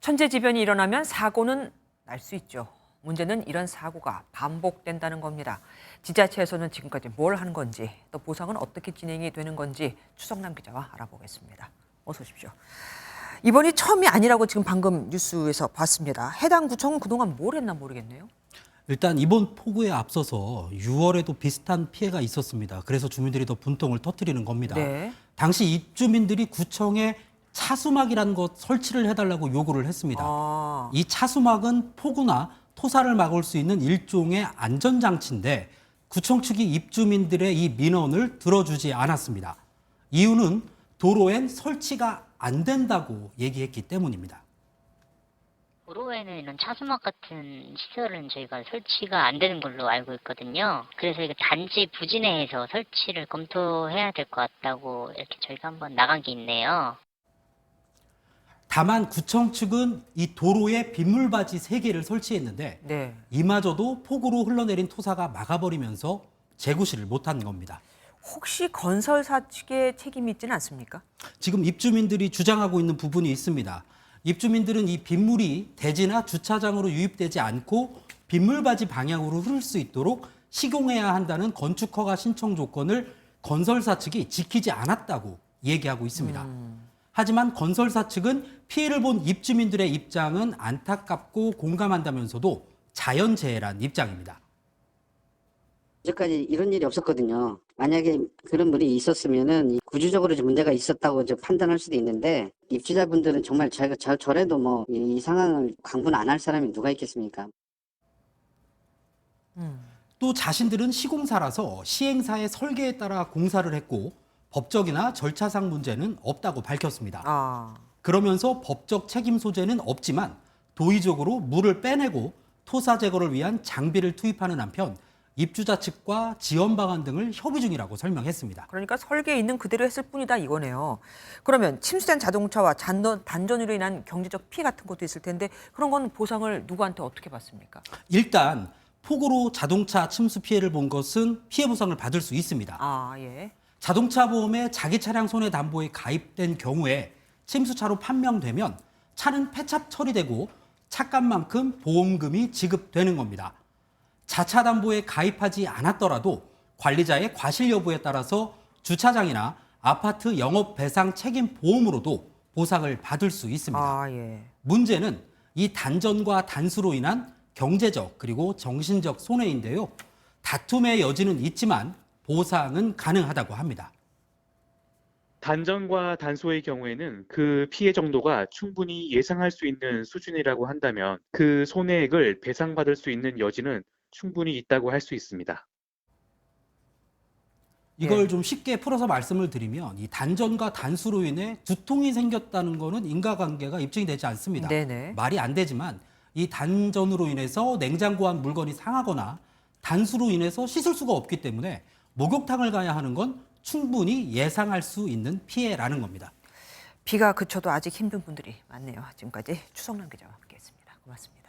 천재지변이 일어나면 사고는 날 수 있죠. 문제는 이런 사고가 반복된다는 겁니다. 지자체에서는 지금까지 뭘 하는 건지, 또 보상은 어떻게 진행이 되는 건지 추성남 기자와 알아보겠습니다. 어서 오십시오. 이번이 처음이 아니라고 지금 방금 뉴스에서 봤습니다. 해당 구청은 그동안 뭘 했나 모르겠네요. 일단 이번 폭우에 앞서서 6월에도 비슷한 피해가 있었습니다. 그래서 주민들이 더 분통을 터뜨리는 겁니다. 네. 당시 입주민들이 구청에 차수막이라는 것 설치를 해달라고 요구를 했습니다. 이 차수막은 폭우나 토사를 막을 수 있는 일종의 안전장치인데 구청 측이 입주민들의 이 민원을 들어주지 않았습니다. 이유는 도로엔 설치가 안 된다고 얘기했기 때문입니다. 도로에는 이런 차수막 같은 시설은 저희가 설치가 안 되는 걸로 알고 있거든요. 그래서 이거 단지 부진해서 설치를 검토해야 될 것 같다고 이렇게 저희가 한번 나간 게 있네요. 다만 구청 측은 이 도로에 빗물바지 3개를 설치했는데 네. 이마저도 폭우로 흘러내린 토사가 막아버리면서 재구시를 못한 겁니다. 혹시 건설사 측의 책임이 있지는 않습니까? 지금 입주민들이 주장하고 있는 부분이 있습니다. 입주민들은 이 빗물이 대지나 주차장으로 유입되지 않고 빗물바지 방향으로 흐를 수 있도록 시공해야 한다는 건축허가 신청 조건을 건설사 측이 지키지 않았다고 얘기하고 있습니다. 하지만 건설사 측은 피해를 본 입주민들의 입장은 안타깝고 공감한다면서도 자연재해란 입장입니다. 이제까지 이런 일이 없었거든요. 만약에 그런 물이 있었으면은 구조적으로 좀 문제가 있었다고 이제 판단할 수도 있는데 입주자분들은 정말 저래도 뭐 이 상황을 강분 안 할 사람이 누가 있겠습니까? 또 자신들은 시공사라서 시행사의 설계에 따라 공사를 했고 법적이나 절차상 문제는 없다고 밝혔습니다. 그러면서 법적 책임 소재는 없지만 도의적으로 물을 빼내고 토사 제거를 위한 장비를 투입하는 한편 입주자 측과 지원 방안 등을 협의 중이라고 설명했습니다. 그러니까 설계에 있는 그대로 했을 뿐이다 이거네요. 그러면 침수된 자동차와 단전으로 인한 경제적 피해 같은 것도 있을 텐데 그런 건 보상을 누구한테 어떻게 받습니까? 일단 폭우로 자동차 침수 피해를 본 것은 피해 보상을 받을 수 있습니다. 예. 자동차 보험에 자기 차량 손해담보에 가입된 경우에 침수차로 판명되면 차는 폐차 처리되고 차값만큼 보험금이 지급되는 겁니다. 자차 담보에 가입하지 않았더라도 관리자의 과실 여부에 따라서 주차장이나 아파트 영업 배상 책임 보험으로도 보상을 받을 수 있습니다. 예. 문제는 이 단전과 단수로 인한 경제적 그리고 정신적 손해인데요. 다툼의 여지는 있지만 보상은 가능하다고 합니다. 단전과 단소의 경우에는 그 피해 정도가 충분히 예상할 수 있는 수준이라고 한다면 그 손해액을 배상받을 수 있는 여지는 충분히 있다고 할 수 있습니다. 이걸 좀 쉽게 풀어서 말씀을 드리면 이 단전과 단수로 인해 두통이 생겼다는 거는 인과관계가 입증이 되지 않습니다. 네네. 말이 안 되지만 이 단전으로 인해서 냉장고 안 물건이 상하거나 단수로 인해서 씻을 수가 없기 때문에 목욕탕을 가야 하는 건 충분히 예상할 수 있는 피해라는 겁니다. 비가 그쳐도 아직 힘든 분들이 많네요. 지금까지 추성남 기자와 함께했습니다. 고맙습니다.